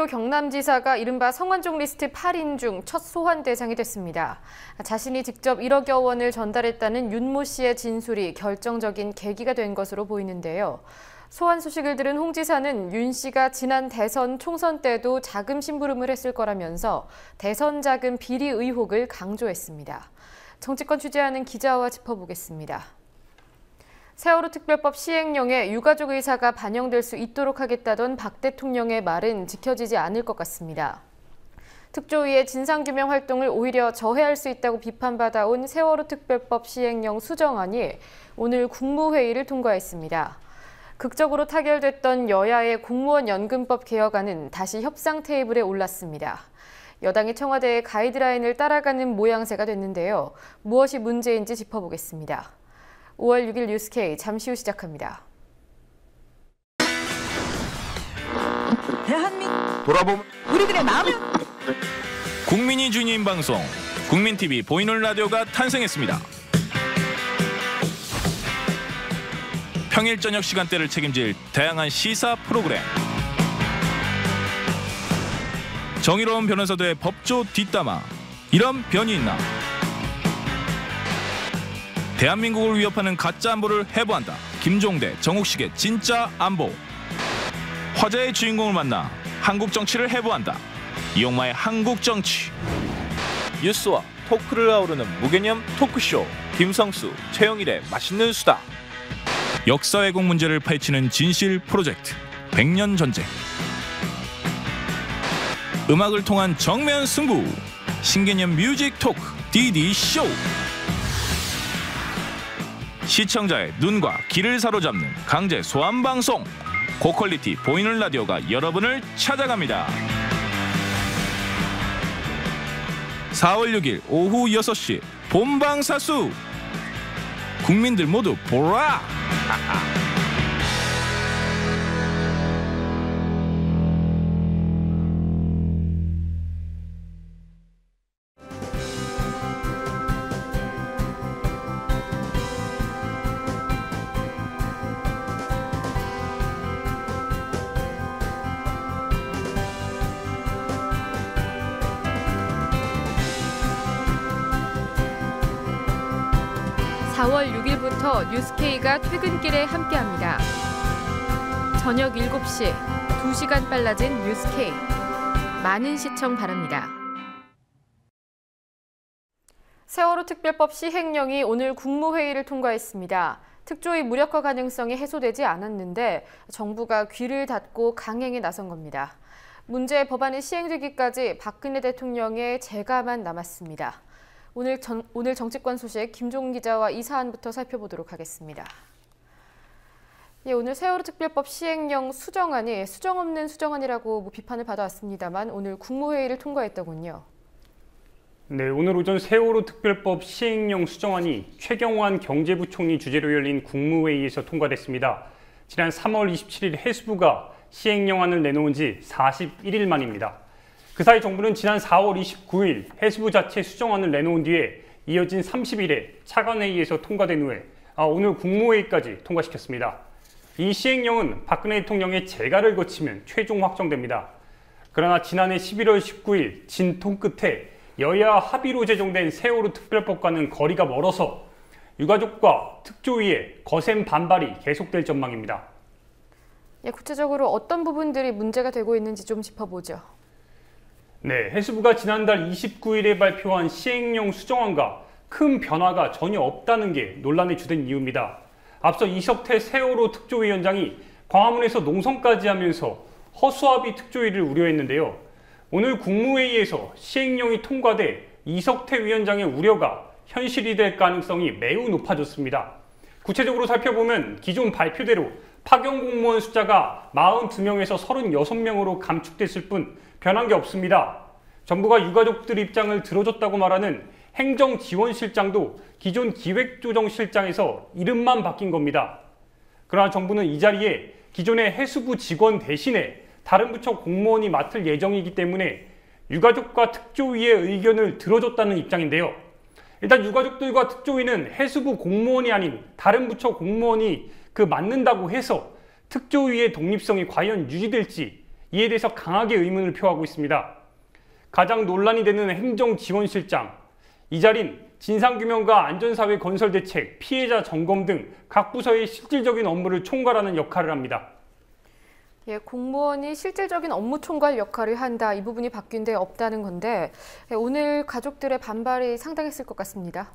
홍준표 경남지사가 이른바 성완종 리스트 8인 중 첫 소환 대상이 됐습니다. 자신이 직접 1억여 원을 전달했다는 윤모 씨의 진술이 결정적인 계기가 된 것으로 보이는데요. 소환 소식을 들은 홍 지사는 윤 씨가 지난 대선 총선 때도 자금 심부름을 했을 거라면서 대선 자금 비리 의혹을 강조했습니다. 정치권 취재하는 기자와 짚어보겠습니다. 세월호 특별법 시행령에 유가족 의사가 반영될 수 있도록 하겠다던 박 대통령의 말은 지켜지지 않을 것 같습니다. 특조위의 진상규명 활동을 오히려 저해할 수 있다고 비판받아온 세월호 특별법 시행령 수정안이 오늘 국무회의를 통과했습니다. 극적으로 타결됐던 여야의 공무원 연금법 개혁안은 다시 협상 테이블에 올랐습니다. 여당이 청와대의 가이드라인을 따라가는 모양새가 됐는데요. 무엇이 문제인지 짚어보겠습니다. 5월 6일 뉴스K 잠시 후 시작합니다. 대한민국 돌아보면 우리들의 마음을 국민이 주인인 방송 국민TV 보이는 라디오가 탄생했습니다. 평일 저녁 시간대를 책임질 다양한 시사 프로그램, 정의로운 변호사들의 법조 뒷담화, 이런 변이 있나? 대한민국을 위협하는 가짜 안보를 해부한다. 김종대, 정욱식의 진짜 안보. 화제의 주인공을 만나 한국 정치를 해부한다. 이용마의 한국 정치. 뉴스와 토크를 아우르는 무개념 토크쇼. 김성수, 최영일의 맛있는 수다. 역사 왜곡 문제를 파헤치는 진실 프로젝트. 100년 전쟁. 음악을 통한 정면 승부. 신개념 뮤직 토크. DD쇼. 시청자의 눈과 귀를 사로잡는 강제 소환 방송. 고퀄리티 보이는 라디오가 여러분을 찾아갑니다. 4월 6일 오후 6시 본방사수. 국민들 모두 보라. 4월 6일부터 뉴스K가 퇴근길에 함께합니다. 저녁 7시, 2시간 빨라진 뉴스K. 많은 시청 바랍니다. 세월호 특별법 시행령이 오늘 국무회의를 통과했습니다. 특조위 무력화 가능성이 해소되지 않았는데 정부가 귀를 닫고 강행에 나선 겁니다. 문제의 법안이 시행되기까지 박근혜 대통령의 재가만 남았습니다. 오늘 정치권 소식 김종훈 기자와 이 사안부터 살펴보도록 하겠습니다. 오늘 세월호 특별법 시행령 수정안이 수정 없는 수정안이라고 비판을 받아왔습니다만 오늘 국무회의를 통과했더군요. 네, 오늘 오전 세월호 특별법 시행령 수정안이 최경환 경제부총리 주재로 열린 국무회의에서 통과됐습니다. 지난 3월 27일 해수부가 시행령안을 내놓은 지 41일 만입니다. 그 사이 정부는 지난 4월 29일 해수부 자체 수정안을 내놓은 뒤에 이어진 30일에 차관회의에서 통과된 후에 오늘 국무회의까지 통과시켰습니다. 이 시행령은 박근혜 대통령의 재가를 거치면 최종 확정됩니다. 그러나 지난해 11월 19일 진통 끝에 여야 합의로 제정된 세월호 특별법과는 거리가 멀어서 유가족과 특조위의 거센 반발이 계속될 전망입니다. 구체적으로 어떤 부분들이 문제가 되고 있는지 좀 짚어보죠. 네, 해수부가 지난달 29일에 발표한 시행령 수정안과 큰 변화가 전혀 없다는 게 논란의 주된 이유입니다. 앞서 이석태 세월호 특조위원장이 광화문에서 농성까지 하면서 허수아비 특조위를 우려했는데요. 오늘 국무회의에서 시행령이 통과돼 이석태 위원장의 우려가 현실이 될 가능성이 매우 높아졌습니다. 구체적으로 살펴보면 기존 발표대로 파견 공무원 숫자가 42명에서 36명으로 감축됐을 뿐 변한 게 없습니다. 정부가 유가족들 입장을 들어줬다고 말하는 행정지원실장도 기존 기획조정실장에서 이름만 바뀐 겁니다. 그러나 정부는 이 자리에 기존의 해수부 직원 대신에 다른 부처 공무원이 맡을 예정이기 때문에 유가족과 특조위의 의견을 들어줬다는 입장인데요. 일단 유가족들과 특조위는 해수부 공무원이 아닌 다른 부처 공무원이 맡는다고 해서 특조위의 독립성이 과연 유지될지 이에 대해서 강하게 의문을 표하고 있습니다. 가장 논란이 되는 행정지원실장, 이 자리는 진상규명과 안전사회 건설대책, 피해자 점검 등 각 부서의 실질적인 업무를 총괄하는 역할을 합니다. 예, 공무원이 실질적인 업무 총괄 역할을 한다. 이 부분이 바뀐 데 없다는 건데 오늘 가족들의 반발이 상당했을 것 같습니다.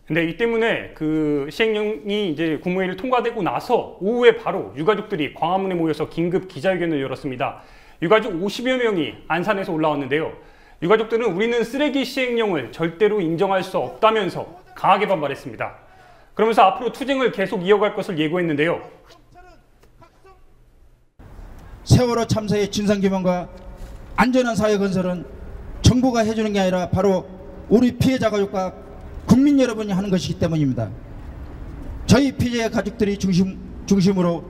근데 이 때문에 그 시행령이 이제 국무회의를 통과되고 나서 오후에 바로 유가족들이 광화문에 모여서 긴급 기자회견을 열었습니다. 유가족 50여 명이 안산에서 올라왔는데요. 유가족들은 우리는 쓰레기 시행령을 절대로 인정할 수 없다면서 강하게 반발했습니다. 그러면서 앞으로 투쟁을 계속 이어갈 것을 예고했는데요. 세월호 참사의 진상규명과 안전한 사회 건설은 정부가 해주는 게 아니라 바로 우리 피해자 가족과 국민 여러분이 하는 것이기 때문입니다. 저희 피해자 가족들이 중심으로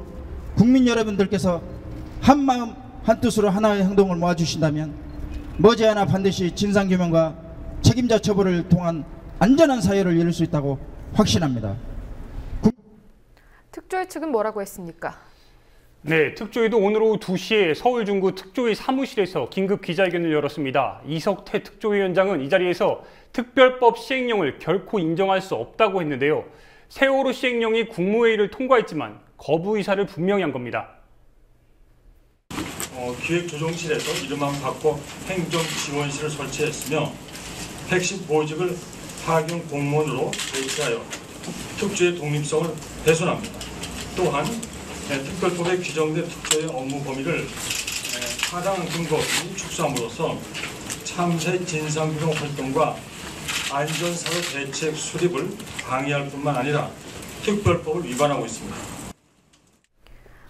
국민 여러분들께서 한마음 한뜻으로 하나의 행동을 모아주신다면 머지않아 반드시 진상규명과 책임자 처벌을 통한 안전한 사회를 이룰 수 있다고 확신합니다. 특조위 측은 뭐라고 했습니까? 네, 특조위도 오늘 오후 2시에 서울 중구 특조위 사무실에서 긴급 기자회견을 열었습니다. 이석태 특조위원장은 이 자리에서 특별법 시행령을 결코 인정할 수 없다고 했는데요. 세월호 시행령이 국무회의를 통과했지만 거부 의사를 분명히 한 겁니다. 기획조정실에서 이름만 바꿔 행정지원실을 설치했으며 핵심 보직을 하경 공무원으로 배치하여 특조의 독립성을 훼손합니다. 또한 특별법에 규정된 특조의 업무 범위를 타당한 근거 없이 축소함으로써 참새 진상규명 활동과 안전사회 대책 수립을 방해할 뿐만 아니라 특별법을 위반하고 있습니다.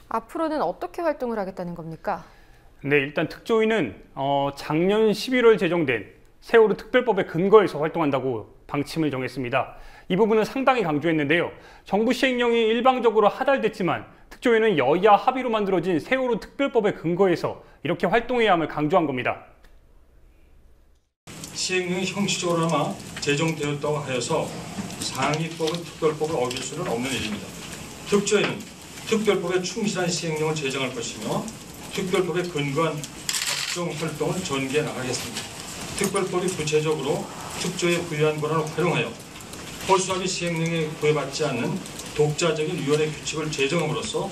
앞으로는 어떻게 활동을 하겠다는 겁니까? 네, 일단 특조위는 작년 11월 제정된 세월호 특별법에 근거해서 활동한다고 방침을 정했습니다. 이 부분은 상당히 강조했는데요. 정부 시행령이 일방적으로 하달됐지만 특조위는 여야 합의로 만들어진 세월호 특별법에 근거해서 이렇게 활동해야 함을 강조한 겁니다. 시행령이 형식적으로나마 제정되었다고 하여서 상위법은 특별법을 어길 수는 없는 일입니다. 특조위는 특별법에 충실한 시행령을 제정할 것이며 특별법에 근거한 각종 활동을 전개해 나가겠습니다. 특별법이 구체적으로 특조위에 부여한 권한을 활용하여 허술하게 시행령에 구애받지 않는 독자적인 위원회 규칙을 제정함으로써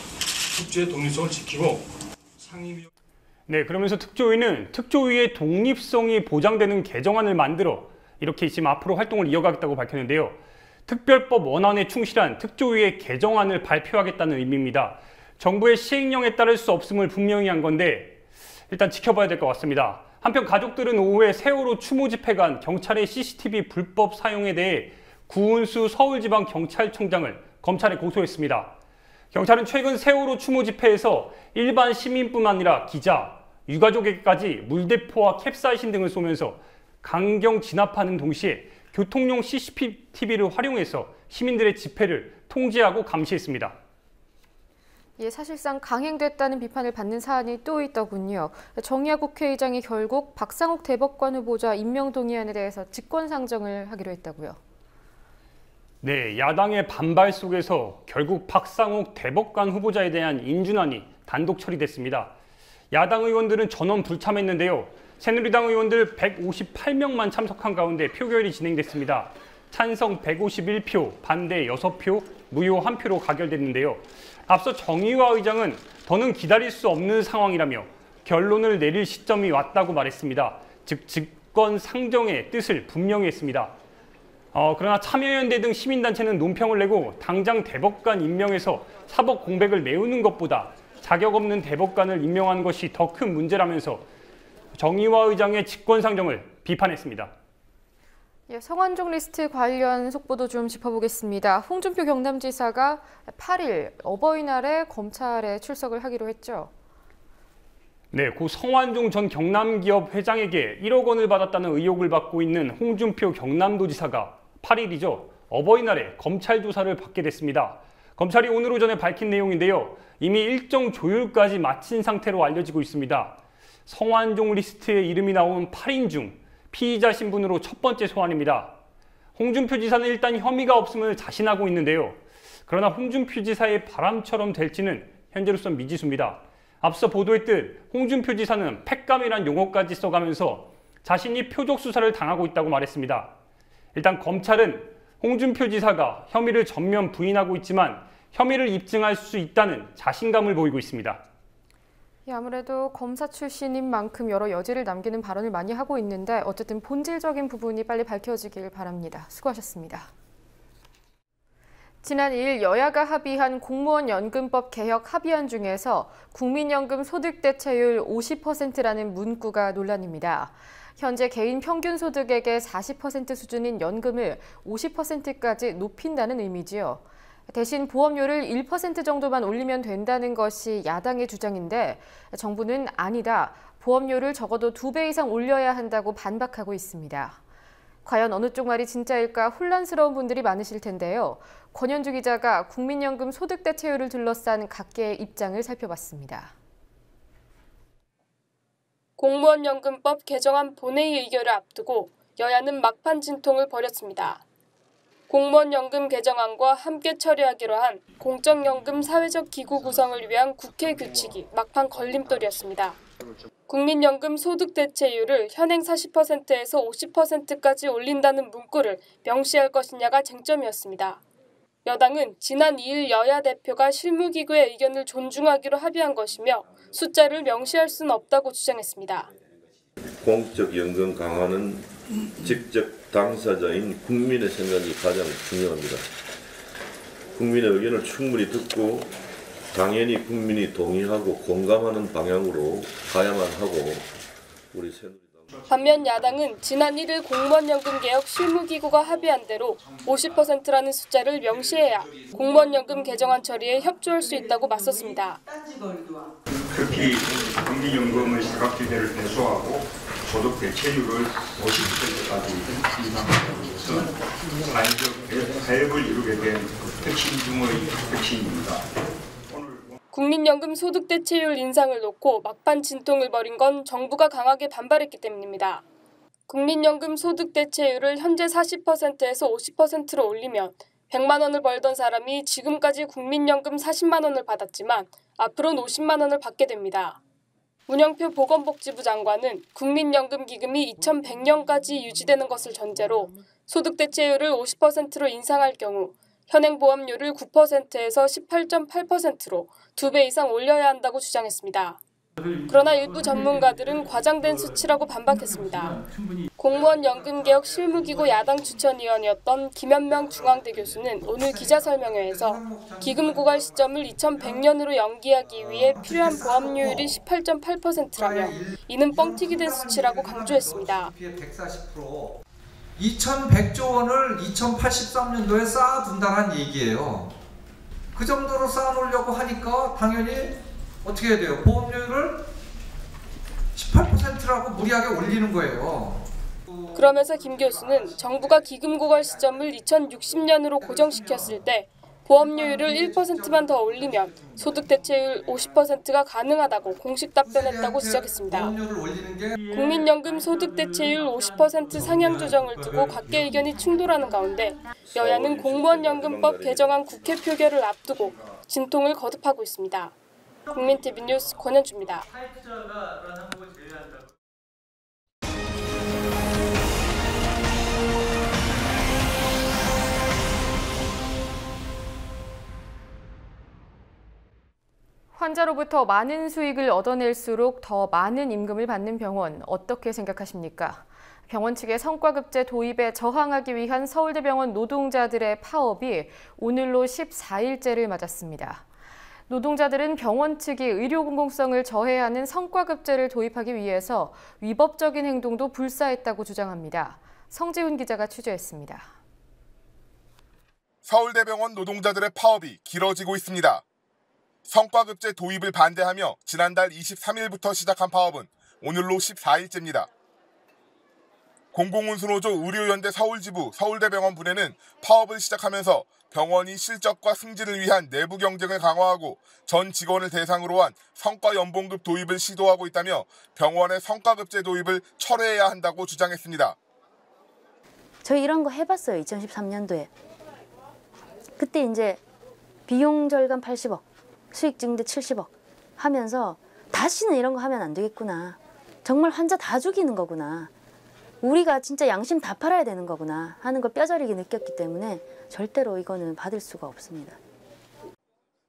특조위의 독립성을 지키고 상임위. 네, 그러면서 특조위는 특조위의 독립성이 보장되는 개정안을 만들어 이렇게 지금 앞으로 활동을 이어가겠다고 밝혔는데요. 특별법 원안에 충실한 특조위의 개정안을 발표하겠다는 의미입니다. 정부의 시행령에 따를 수 없음을 분명히 한 건데 일단 지켜봐야 될 것 같습니다. 한편 가족들은 오후에 세월호 추모 집회관 경찰의 CCTV 불법 사용에 대해 구은수 서울지방경찰청장을 검찰에 고소했습니다. 경찰은 최근 세월호 추모 집회에서 일반 시민뿐만 아니라 기자, 유가족에게까지 물대포와 캡사이신 등을 쏘면서 강경 진압하는 동시에 교통용 CCTV를 활용해서 시민들의 집회를 통제하고 감시했습니다. 예, 사실상 강행됐다는 비판을 받는 사안이 또 있더군요. 정의학 국회의장이 결국 박상욱 대법관 후보자 임명 동의안에 대해서 직권상정을 하기로 했다고요. 네, 야당의 반발 속에서 결국 박상욱 대법관 후보자에 대한 인준안이 단독 처리됐습니다. 야당 의원들은 전원 불참했는데요. 새누리당 의원들 158명만 참석한 가운데 표결이 진행됐습니다. 찬성 151표, 반대 6표, 무효 1표로 가결됐는데요. 앞서 정의화 의장은 더는 기다릴 수 없는 상황이라며 결론을 내릴 시점이 왔다고 말했습니다. 즉 직권 상정의 뜻을 분명히 했습니다. 그러나 참여연대 등 시민단체는 논평을 내고 당장 대법관 임명해서 사법 공백을 메우는 것보다 자격 없는 대법관을 임명하는 것이 더 큰 문제라면서 정의화 의장의 직권 상정을 비판했습니다. 예, 성완종 리스트 관련 속보도 좀 짚어보겠습니다. 홍준표 경남지사가 8일 어버이날에 검찰에 출석을 하기로 했죠. 네, 고 성완종 전 경남기업 회장에게 1억 원을 받았다는 의혹을 받고 있는 홍준표 경남도지사가 8일이죠. 어버이날에 검찰 조사를 받게 됐습니다. 검찰이 오늘 오전에 밝힌 내용인데요. 이미 일정 조율까지 마친 상태로 알려지고 있습니다. 성완종 리스트에 이름이 나온 8인 중 피의자 신분으로 첫 번째 소환입니다. 홍준표 지사는 일단 혐의가 없음을 자신하고 있는데요. 그러나 홍준표 지사의 바람처럼 될지는 현재로선 미지수입니다. 앞서 보도했듯 홍준표 지사는 팩감이란 용어까지 써가면서 자신이 표적 수사를 당하고 있다고 말했습니다. 일단 검찰은 홍준표 지사가 혐의를 전면 부인하고 있지만 혐의를 입증할 수 있다는 자신감을 보이고 있습니다. 아무래도 검사 출신인 만큼 여러 여지를 남기는 발언을 많이 하고 있는데 어쨌든 본질적인 부분이 빨리 밝혀지길 바랍니다. 수고하셨습니다. 지난 2일 여야가 합의한 공무원 연금법 개혁 합의안 중에서 국민연금 소득대체율 50%라는 문구가 논란입니다. 현재 개인 평균 소득액의 40% 수준인 연금을 50%까지 높인다는 의미지요. 대신 보험료를 1% 정도만 올리면 된다는 것이 야당의 주장인데 정부는 아니다, 보험료를 적어도 2배 이상 올려야 한다고 반박하고 있습니다. 과연 어느 쪽 말이 진짜일까 혼란스러운 분들이 많으실 텐데요. 권현주 기자가 국민연금 소득대체율을 둘러싼 각계의 입장을 살펴봤습니다. 공무원연금법 개정안 본회의 의결을 앞두고 여야는 막판 진통을 벌였습니다. 공무원연금 개정안과 함께 처리하기로 한 공적연금 사회적 기구 구성을 위한 국회 규칙이 막판 걸림돌이었습니다. 국민연금 소득대체율을 현행 40%에서 50%까지 올린다는 문구를 명시할 것이냐가 쟁점이었습니다. 여당은 지난 2일 여야 대표가 실무기구의 의견을 존중하기로 합의한 것이며 숫자를 명시할 수는 없다고 주장했습니다. 공적연금 강화는 직접 당사자인 국민의 생각이 가장 중요합니다. 국민의 의견을 충분히 듣고 당연히 국민이 동의하고 공감하는 방향으로 가야만 하고 우리 새누리당. 반면 야당은 지난 1일 공무원연금 개혁 실무기구가 합의한 대로 50%라는 숫자를 명시해야 공무원연금 개정안 처리에 협조할 수 있다고 맞섰습니다. 특히 국민연금의 사각지대를 해소하고 소득 대체율을 50%까지 인상하는 것은 사회적 타협을 이루게 된 핵심 중의 핵심입니다. 국민연금 소득대체율 인상을 놓고 막판 진통을 벌인 건 정부가 강하게 반발했기 때문입니다. 국민연금 소득대체율을 현재 40%에서 50%로 올리면 100만 원을 벌던 사람이 지금까지 국민연금 40만 원을 받았지만 앞으로는 50만 원을 받게 됩니다. 문영표 보건복지부 장관은 국민연금 기금이 2100년까지 유지되는 것을 전제로 소득대체율을 50%로 인상할 경우 현행 보험료를 9%에서 18.8%로 2배 이상 올려야 한다고 주장했습니다. 그러나 일부 전문가들은 과장된 수치라고 반박했습니다. 공무원 연금개혁 실무기구 야당 추천위원이었던 김현명 중앙대 교수는 오늘 기자설명회에서 기금 고갈 시점을 2100년으로 연기하기 위해 필요한 보험료율이 18.8%라며 이는 뻥튀기 된 수치라고 강조했습니다. 2100조 원을 2083년도에 쌓아둔다는 얘기예요. 그 정도로 쌓아놓으려고 하니까 당연히 어떻게 해야 돼요? 보험료를 18%라고 무리하게 올리는 거예요. 그러면서 김 교수는 정부가 기금 고갈 시점을 2060년으로 고정시켰을 때 보험료율을 1%만 더 올리면 소득대체율 50%가 가능하다고 공식 답변했다고 지적했습니다. 국민연금 소득대체율 50% 상향 조정을 두고 각계 의견이 충돌하는 가운데 여야는 공무원연금법 개정안 국회 표결을 앞두고 진통을 거듭하고 있습니다. 국민TV 뉴스 권현주입니다. 환자로부터 많은 수익을 얻어낼수록 더 많은 임금을 받는 병원, 어떻게 생각하십니까? 병원 측의 성과급제 도입에 저항하기 위한 서울대병원 노동자들의 파업이 오늘로 14일째를 맞았습니다. 노동자들은 병원 측이 의료 공공성을 저해하는 성과급제를 도입하기 위해서 위법적인 행동도 불사했다고 주장합니다. 성지훈 기자가 취재했습니다. 서울대병원 노동자들의 파업이 길어지고 있습니다. 성과급제 도입을 반대하며 지난달 23일부터 시작한 파업은 오늘로 14일째입니다. 공공운수노조 의료연대 서울지부 서울대병원 분회는 파업을 시작하면서 병원이 실적과 승진을 위한 내부 경쟁을 강화하고 전 직원을 대상으로 한 성과연봉급 도입을 시도하고 있다며 병원의 성과급제 도입을 철회해야 한다고 주장했습니다. 저희 이런 거 해봤어요. 2013년도에. 그때 이제 비용 절감 80억, 수익 증대 70억 하면서 다시는 이런 거 하면 안 되겠구나. 정말 환자 다 죽이는 거구나. 우리가 진짜 양심 다 팔아야 되는 거구나 하는 걸 뼈저리게 느꼈기 때문에 절대로 이거는 받을 수가 없습니다.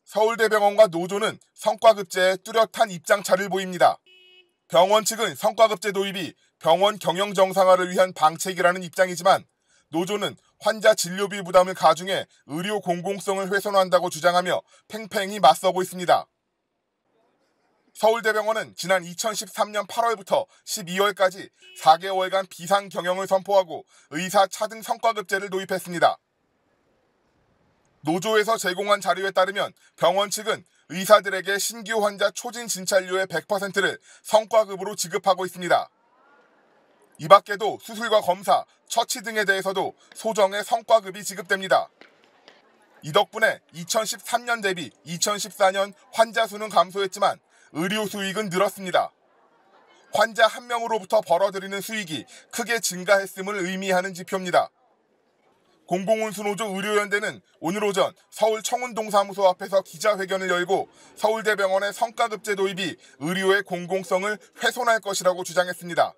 서울대병원과 노조는 성과급제에 뚜렷한 입장차를 보입니다. 병원 측은 성과급제 도입이 병원 경영 정상화를 위한 방책이라는 입장이지만 노조는 환자 진료비 부담을 가중해 의료 공공성을 훼손한다고 주장하며 팽팽히 맞서고 있습니다. 서울대병원은 지난 2013년 8월부터 12월까지 4개월간 비상 경영을 선포하고 의사 차등 성과급제를 도입했습니다. 노조에서 제공한 자료에 따르면 병원 측은 의사들에게 신규 환자 초진 진찰료의 100%를 성과급으로 지급하고 있습니다. 이 밖에도 수술과 검사, 처치 등에 대해서도 소정의 성과급이 지급됩니다. 이 덕분에 2013년 대비 2014년 환자 수는 감소했지만 의료 수익은 늘었습니다. 환자 한 명으로부터 벌어들이는 수익이 크게 증가했음을 의미하는 지표입니다. 공공운수노조 의료연대는 오늘 오전 서울 청운동사무소 앞에서 기자회견을 열고 서울대병원의 성과급제 도입이 의료의 공공성을 훼손할 것이라고 주장했습니다.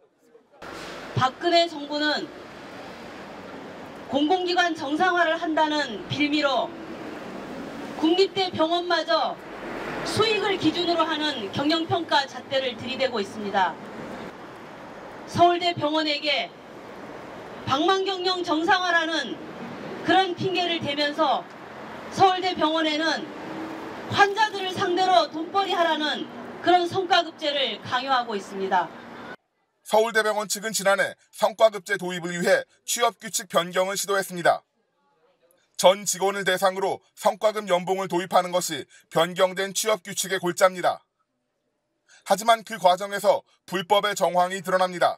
박근혜 정부는 공공기관 정상화를 한다는 빌미로 국립대 병원마저 수익을 기준으로 하는 경영평가 잣대를 들이대고 있습니다. 서울대 병원에게 방망경영 정상화라는 그런 핑계를 대면서 서울대 병원에는 환자들을 상대로 돈벌이하라는 그런 성과급제를 강요하고 있습니다. 서울대병원 측은 지난해 성과급제 도입을 위해 취업규칙 변경을 시도했습니다. 전 직원을 대상으로 성과급 연봉을 도입하는 것이 변경된 취업규칙의 골자입니다. 하지만 그 과정에서 불법의 정황이 드러납니다.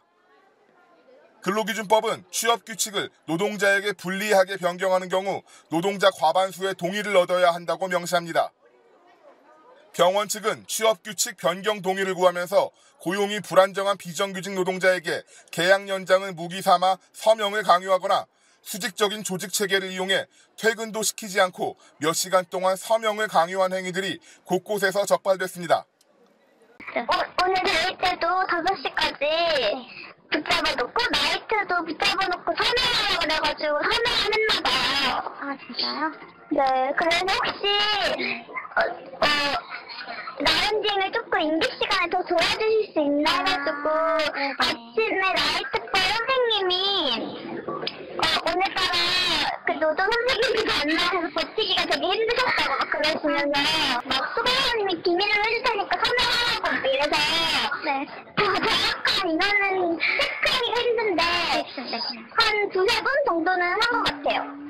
근로기준법은 취업규칙을 노동자에게 불리하게 변경하는 경우 노동자 과반수의 동의를 얻어야 한다고 명시합니다. 병원 측은 취업규칙 변경 동의를 구하면서 고용이 불안정한 비정규직 노동자에게 계약 연장을 무기 삼아 서명을 강요하거나 수직적인 조직체계를 이용해 퇴근도 시키지 않고 몇 시간 동안 서명을 강요한 행위들이 곳곳에서 적발됐습니다. 오늘 대회 때도 5시까지 붙잡아놓고 나이트도 붙잡아놓고 서명하라고 그래가지고 서명을 했나봐요. 아 진짜요? 네, 그래서 혹시 라운딩을 조금 임기 시간에 더 도와주실 수 있나 해가지고 아침에 나이트바 선생님이 오늘따라 그 노조 선생님이 만나서 버티기가 되게 힘드셨다고 막 그러시면서 막 수고사님이 기밀로 해줄 테니까 서명하라고 막 이래서 네. 약간 이거는 체크하기가 힘든데 한 2-3번 정도는 한 것 같아요.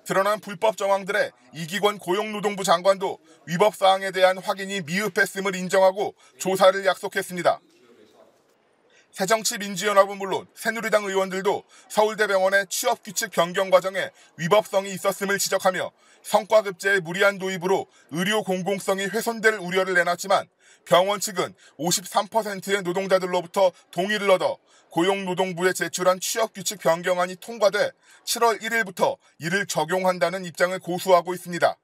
드러난 불법 정황들에 이기권 고용노동부 장관도 위법 사항에 대한 확인이 미흡했음을 인정하고 조사를 약속했습니다. 새정치민주연합은 물론 새누리당 의원들도 서울대병원의 취업규칙 변경 과정에 위법성이 있었음을 지적하며 성과급제의 무리한 도입으로 의료 공공성이 훼손될 우려를 내놨지만 병원 측은 53%의 노동자들로부터 동의를 얻어 고용노동부에 제출한 취업규칙 변경안이 통과돼 7월 1일부터 이를 적용한다는 입장을 고수하고 있습니다.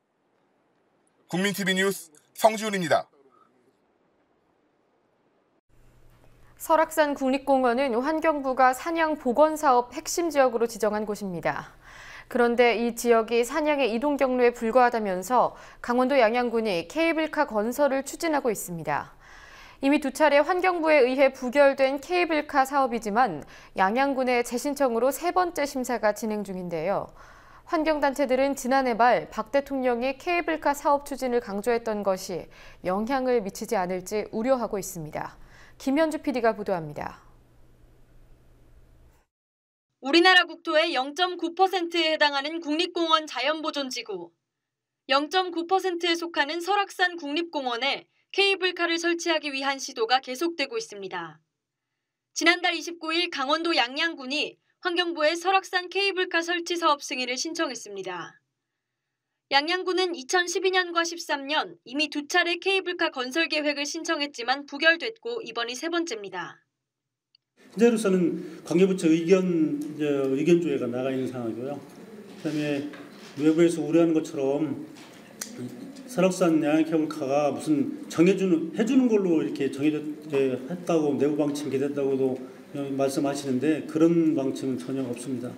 국민TV 뉴스 성지훈입니다. 설악산 국립공원은 환경부가 산양 복원사업 핵심 지역으로 지정한 곳입니다. 그런데 이 지역이 산양의 이동 경로에 불과하다면서 강원도 양양군이 케이블카 건설을 추진하고 있습니다. 이미 2차례 환경부에 의해 부결된 케이블카 사업이지만 양양군의 재신청으로 3번째 심사가 진행 중인데요. 환경단체들은 지난해 말 박 대통령이 케이블카 사업 추진을 강조했던 것이 영향을 미치지 않을지 우려하고 있습니다. 김현주 PD가 보도합니다. 우리나라 국토의 0.9%에 해당하는 국립공원 자연보존지구, 0.9%에 속하는 설악산 국립공원에 케이블카를 설치하기 위한 시도가 계속되고 있습니다. 지난달 29일 강원도 양양군이 환경부에 설악산 케이블카 설치 사업 승인을 신청했습니다. 양양군은 2012년과 13년 이미 2차례 케이블카 건설 계획을 신청했지만 부결됐고 이번이 3번째입니다. 현재로서는 관계부처 의견 조회가 나가 있는 상황이고요. 그다음에 외부에서 우려하는 것처럼 설악산 양양 케이블카가 무슨 해주는 걸로 이렇게 했다고 내부 방침이 됐다고도 말씀하시는데 그런 방침은 전혀 없습니다.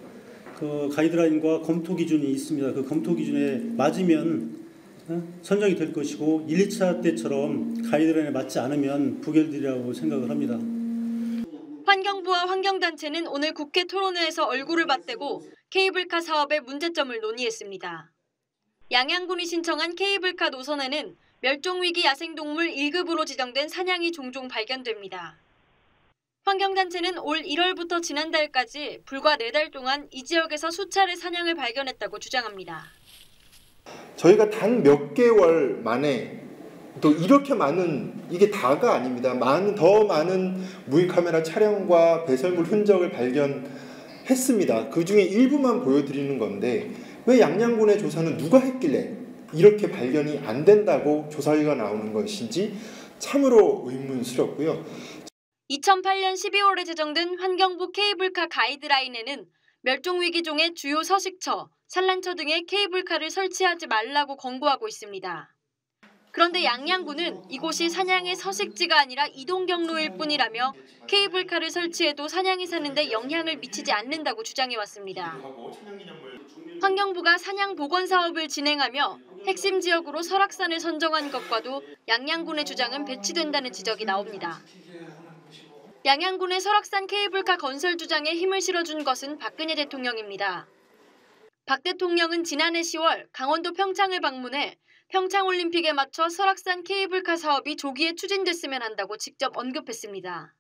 그 가이드라인과 검토 기준이 있습니다. 그 검토 기준에 맞으면 선정이 될 것이고 1, 2차 때처럼 가이드라인에 맞지 않으면 부결되리라고 생각을 합니다. 환경부와 환경단체는 오늘 국회 토론회에서 얼굴을 맞대고 케이블카 사업의 문제점을 논의했습니다. 양양군이 신청한 케이블카 노선에는 멸종위기 야생동물 1급으로 지정된 사냥이 종종 발견됩니다. 환경단체는 올 1월부터 지난달까지 불과 4달 동안 이 지역에서 수차례 사냥을 발견했다고 주장합니다. 저희가 단 몇 개월 만에 또 이렇게 많은, 이게 다가 아닙니다. 더 많은 무인카메라 촬영과 배설물 흔적을 발견했습니다. 그중에 일부만 보여드리는 건데 왜 양양군의 조사는 누가 했길래 이렇게 발견이 안 된다고 조사위가 나오는 것인지 참으로 의문스럽고요. 2008년 12월에 제정된 환경부 케이블카 가이드라인에는 멸종위기종의 주요 서식처, 산란처 등에 케이블카를 설치하지 말라고 권고하고 있습니다. 그런데 양양군은 이곳이 사냥의 서식지가 아니라 이동 경로일 뿐이라며 케이블카를 설치해도 사냥이 사는데 영향을 미치지 않는다고 주장해왔습니다. 환경부가 사냥 복원 사업을 진행하며 핵심 지역으로 설악산을 선정한 것과도 양양군의 주장은 배치된다는 지적이 나옵니다. 양양군의 설악산 케이블카 건설 주장에 힘을 실어준 것은 박근혜 대통령입니다. 박 대통령은 지난해 10월 강원도 평창을 방문해 평창올림픽에 맞춰 설악산 케이블카 사업이 조기에 추진됐으면 한다고 직접 언급했습니다.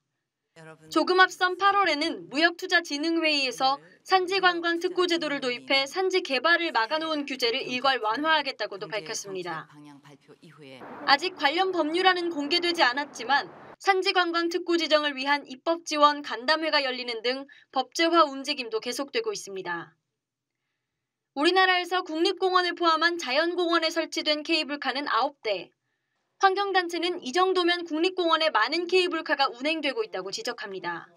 조금 앞선 8월에는 무역투자진흥회의에서 산지관광특구제도를 도입해 산지 개발을 막아놓은 규제를 일괄 완화하겠다고도 밝혔습니다. 아직 관련 법률안은 공개되지 않았지만 산지관광특구 지정을 위한 입법 지원 간담회가 열리는 등 법제화 움직임도 계속되고 있습니다. 우리나라에서 국립공원을 포함한 자연공원에 설치된 케이블카는 9대. 환경단체는 이 정도면 국립공원에 많은 케이블카가 운행되고 있다고 지적합니다.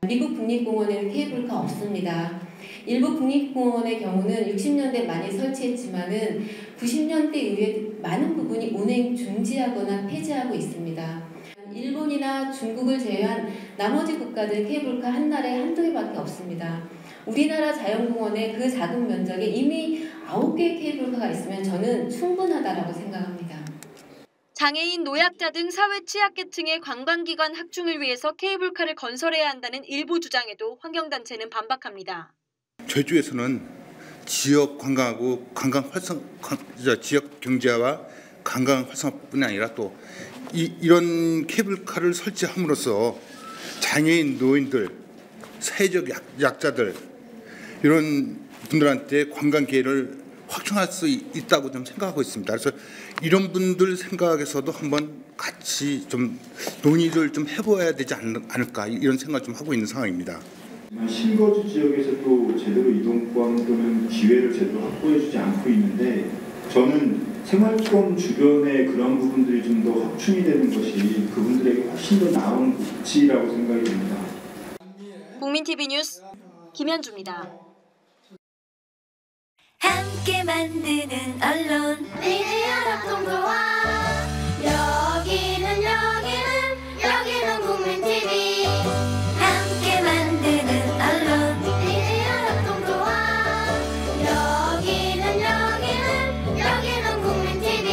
미국 국립공원에는 케이블카 없습니다. 일부 국립공원의 경우는 60년대 많이 설치했지만은 90년대 이후에 많은 부분이 운행 중지하거나 폐지하고 있습니다. 일본이나 중국을 제외한 나머지 국가들 케이블카 한 달에 한두 개밖에 없습니다. 우리나라 자연공원의 그 작은 면적에 이미 9개의 케이블카가 있으면 저는 충분하다고 생각합니다. 장애인, 노약자 등 사회 취약계층의 관광기관 확충을 위해서 케이블카를 건설해야 한다는 일부 주장에도 환경단체는 반박합니다. 제주에서는 지역 관광하고 지역 경제와 관광 활성화뿐이 아니라 또 이런 케이블카를 설치함으로써 장애인, 노인들, 사회적 약자들 이런 분들한테 관광 기회를 확충할 수 있다고 좀 생각하고 있습니다. 그래서 이런 분들 생각에서도 한번 같이 좀 논의를 좀 해봐야 되지 않을까 이런 생각을 좀 하고 있는 상황입니다. 실거주 지역에서도 제대로 이동권 또는 기회를 제대로 확보해주지 않고 있는데 저는 생활권 주변의 그런 부분들이 좀 더 확충이 되는 것이 그분들에게 훨씬 더 나은 복지라고 생각이 됩니다. 국민TV 뉴스 김현주입니다. 함께 만드는 언론 미디어협동조합 여기는 국민TV 함께 만드는 언론 미디어협동조합 여기는 국민TV.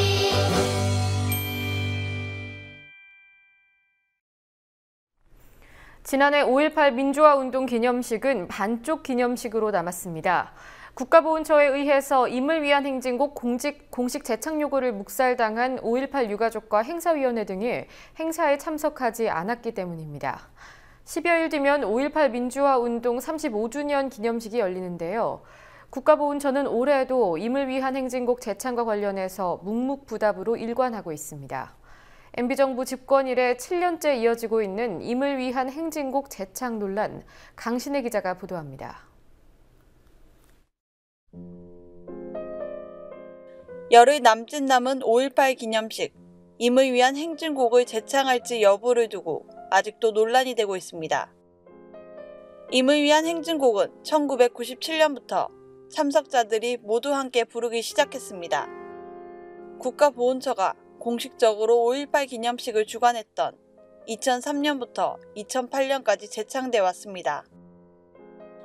지난해 5.18 민주화운동 기념식은 반쪽 기념식으로 남았습니다. 국가보훈처에 의해서 임을 위한 행진곡 공식 재창 요구를 묵살당한 5.18 유가족과 행사위원회 등이 행사에 참석하지 않았기 때문입니다. 10여일 뒤면 5.18 민주화운동 35주년 기념식이 열리는데요. 국가보훈처는 올해도 임을 위한 행진곡 재창과 관련해서 묵묵부답으로 일관하고 있습니다. MB정부 집권 이래 7년째 이어지고 있는 임을 위한 행진곡 재창 논란, 강신혜 기자가 보도합니다. 열흘 남짓 남은 5.18 기념식, 임을 위한 행진곡을 재창할지 여부를 두고 아직도 논란이 되고 있습니다. 임을 위한 행진곡은 1997년부터 참석자들이 모두 함께 부르기 시작했습니다. 국가보훈처가 공식적으로 5.18 기념식을 주관했던 2003년부터 2008년까지 재창돼 왔습니다.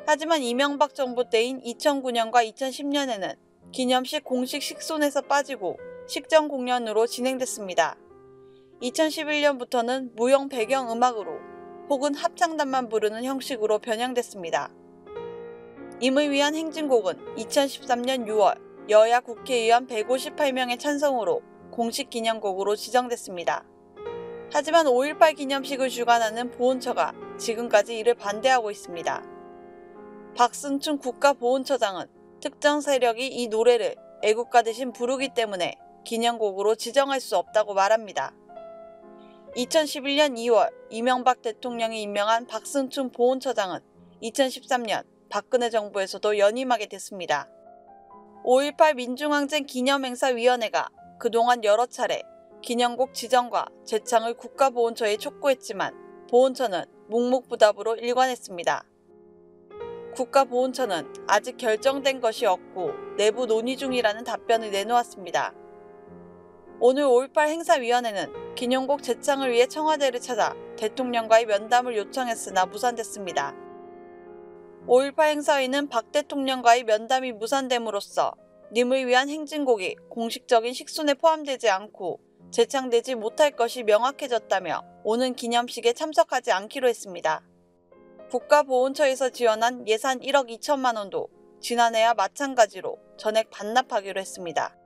하지만 이명박 정부 때인 2009년과 2010년에는 기념식 공식 식손에서 빠지고 식전 공연으로 진행됐습니다. 2011년부터는 무용 배경 음악으로 혹은 합창단만 부르는 형식으로 변형됐습니다. 임을 위한 행진곡은 2013년 6월 여야 국회의원 158명의 찬성으로 공식 기념곡으로 지정됐습니다. 하지만 5.18 기념식을 주관하는 보훈처가 지금까지 이를 반대하고 있습니다. 박승춘 국가보훈처장은 특정 세력이 이 노래를 애국가 대신 부르기 때문에 기념곡으로 지정할 수 없다고 말합니다. 2011년 2월 이명박 대통령이 임명한 박승춘 보훈처장은 2013년 박근혜 정부에서도 연임하게 됐습니다. 5.18 민중항쟁 기념행사위원회가 그동안 여러 차례 기념곡 지정과 재창을 국가보훈처에 촉구했지만 보훈처는 묵묵부답으로 일관했습니다. 국가보훈처는 아직 결정된 것이 없고 내부 논의 중이라는 답변을 내놓았습니다. 오늘 5.18 행사위원회는 기념곡 재창을 위해 청와대를 찾아 대통령과의 면담을 요청했으나 무산됐습니다. 5.18 행사위는 박 대통령과의 면담이 무산됨으로써 님을 위한 행진곡이 공식적인 식순에 포함되지 않고 재창되지 못할 것이 명확해졌다며 오는 기념식에 참석하지 않기로 했습니다. 국가보훈처에서 지원한 예산 1억 2천만 원도 지난해와 마찬가지로 전액 반납하기로 했습니다.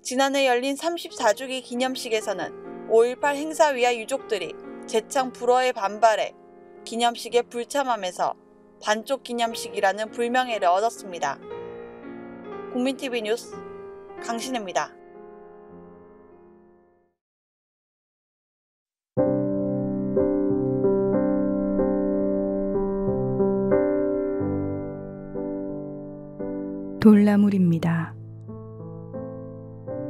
지난해 열린 34주기 기념식에서는 5.18 행사위와 유족들이 재창 불허에 반발해 기념식에 불참하면서 반쪽 기념식이라는 불명예를 얻었습니다. 국민TV 뉴스 강신혜입니다. 돌나물입니다.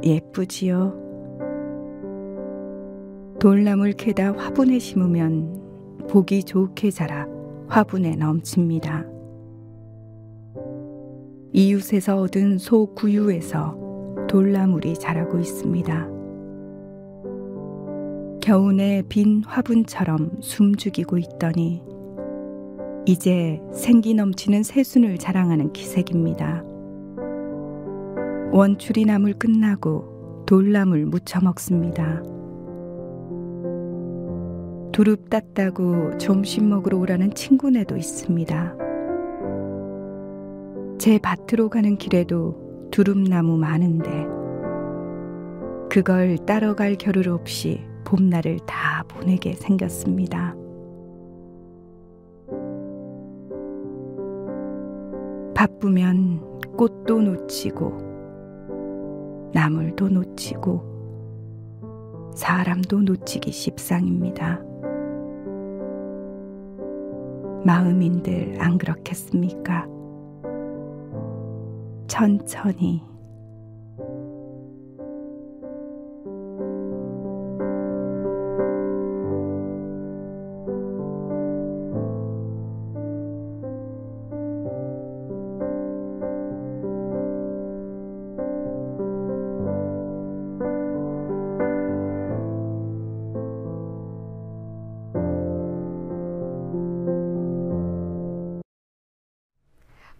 예쁘지요? 돌나물 캐다 화분에 심으면 보기 좋게 자라 화분에 넘칩니다. 이웃에서 얻은 소 구유에서 돌나물이 자라고 있습니다. 겨우내 빈 화분처럼 숨죽이고 있더니 이제 생기 넘치는 새순을 자랑하는 기색입니다. 원추리 나물 끝나고 돌나물 무쳐 먹습니다. 두릅 땄다고 점심 먹으러 오라는 친구네도 있습니다. 제 밭으로 가는 길에도 두릅나무 많은데 그걸 따러 갈 겨를 없이 봄날을 다 보내게 생겼습니다. 바쁘면 꽃도 놓치고 나물도 놓치고 사람도 놓치기 십상입니다. 마음인들 안 그렇겠습니까? 천천히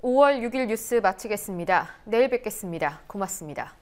(5월 6일) 뉴스 마치겠습니다. 내일 뵙겠습니다. 고맙습니다.